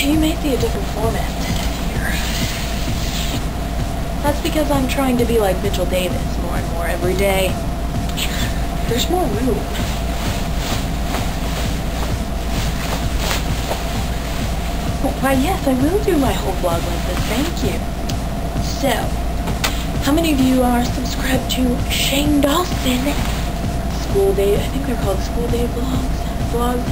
You may see a different format here. That's because I'm trying to be like Mitchell Davis more and more every day. There's more room. Oh, why yes, I will do my whole vlog like this, thank you. So, how many of you are subscribed to Shane Dawson? School day, I think they're called school day vlogs,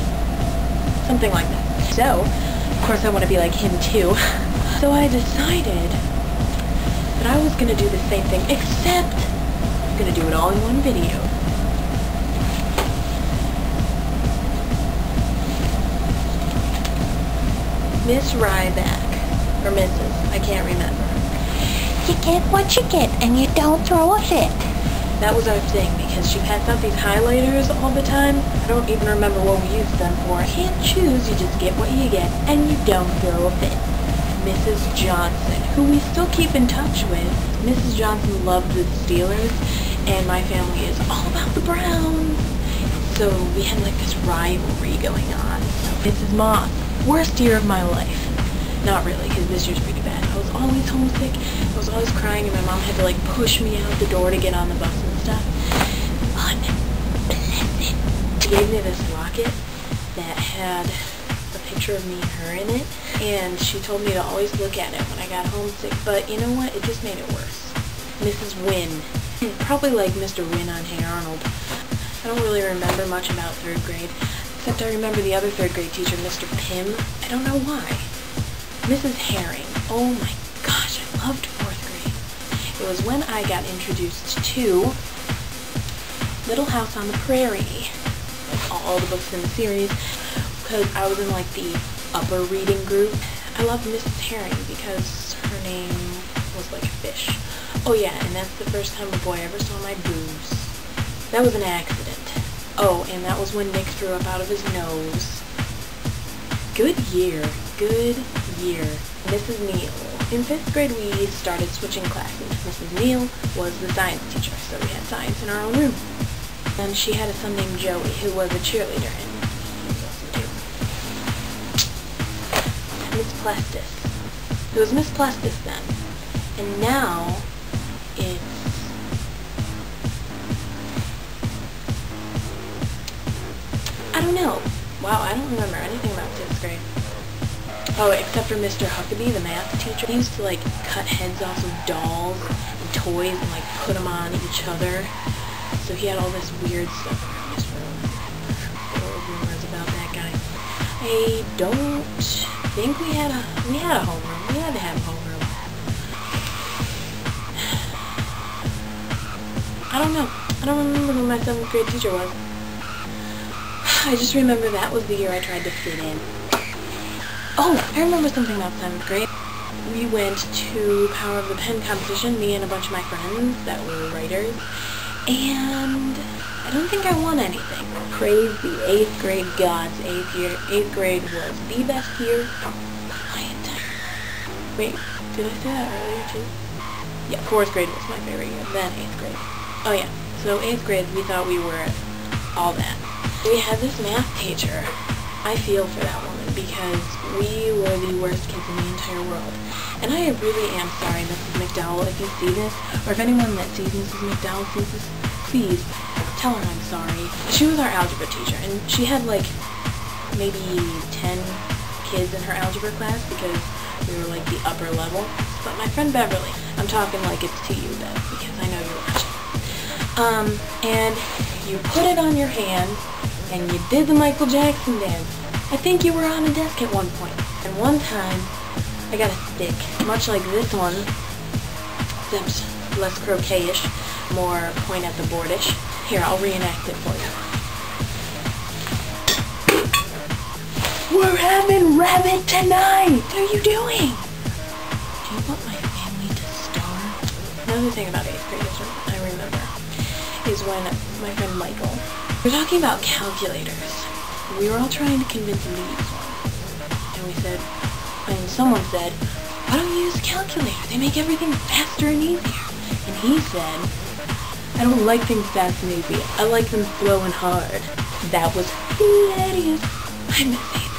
something like that. So, of course I want to be like him too. So I decided that I was going to do the same thing, except I'm going to do it all in one video. Miss Ryback, or Mrs., I can't remember. You get what you get, and you don't throw a fit. That was our thing, because she passed out these highlighters all the time. I don't even remember what we used them for. Can't choose, you just get what you get, and you don't throw a fit. Mrs. Johnson, who we still keep in touch with. Mrs. Johnson loved the Steelers, and my family is all about the Browns. So we had like this rivalry going on. Mrs. Moss, worst year of my life. Not really, because this year's pretty bad. I was always homesick, I was always crying, and my mom had to like push me out the door to get on the bus and stuff. Unpleasant. She gave me this locket that had a picture of me and her in it, and she told me to always look at it when I got homesick, but you know what? It just made it worse. Mrs. Wynn. Probably like Mr. Wynn on Hey Arnold. I don't really remember much about 3rd grade, except I remember the other 3rd grade teacher, Mr. Pym. I don't know why. Mrs. Herring. Oh my gosh, I loved 4th grade. It was when I got introduced to Little House on the Prairie. Like all the books in the series, because I was in like the upper reading group. I loved Mrs. Herring because her name was like a fish. Oh yeah, and that's the first time a boy ever saw my boobs. That was an accident. Oh, and that was when Nick threw up out of his nose. Good year. Good year. Mrs. Neal. In 5th grade we started switching classes. Mrs. Neal was the science teacher, so we had science in our own room. And she had a son named Joey who was a cheerleader, and he was awesome too. Miss Plestis. It was Miss Plestis then. And now it's I don't know. Wow, I don't remember anything about 6th grade. Oh, except for Mr. Huckabee, the math teacher. He used to, like, cut heads off of dolls and toys and, like, put them on each other. So he had all this weird stuff around his room. There were rumors about that guy. I don't think we had a homeroom. We had to have a homeroom. I don't know. I don't remember who my 7th grade teacher was. I just remember that was the year I tried to fit in. Oh, I remember something about 7th grade. We went to Power of the Pen competition, me and a bunch of my friends that were writers, and I don't think I won anything. Praise the 8th grade gods. 8th grade was the best year of my entire... Wait, did I say that earlier too? Yeah, 4th grade was my favorite year, then 8th grade. Oh yeah, so 8th grade we thought we were all that. We had this math teacher. I feel for that woman because we were the worst kids in the entire world. And I really am sorry, Mrs. McDowell, if you see this, or if anyone that sees Mrs. McDowell sees this, please tell her I'm sorry. She was our algebra teacher, and she had like maybe 10 kids in her algebra class because we were like the upper level. But my friend Beverly, I'm talking like it's to you, Bev, because I know you're watching. And you put it on your hand, and you did the Michael Jackson dance. I think you were on a desk at one point. And one time, I got a stick, much like this one, except less croquet-ish, more point at the board-ish. Here, I'll reenact it for you. We're having rabbit tonight! What are you doing? Do you want my family to starve? Another thing about 8th grade I remember is when my friend Michael, we were talking about calculators. We were all trying to convince him to use one. And we said, and someone said, why don't you use a calculator? They make everything faster and easier. And he said, I don't like things fast and easy. I like them slow and hard. That was hilarious. I miss 8th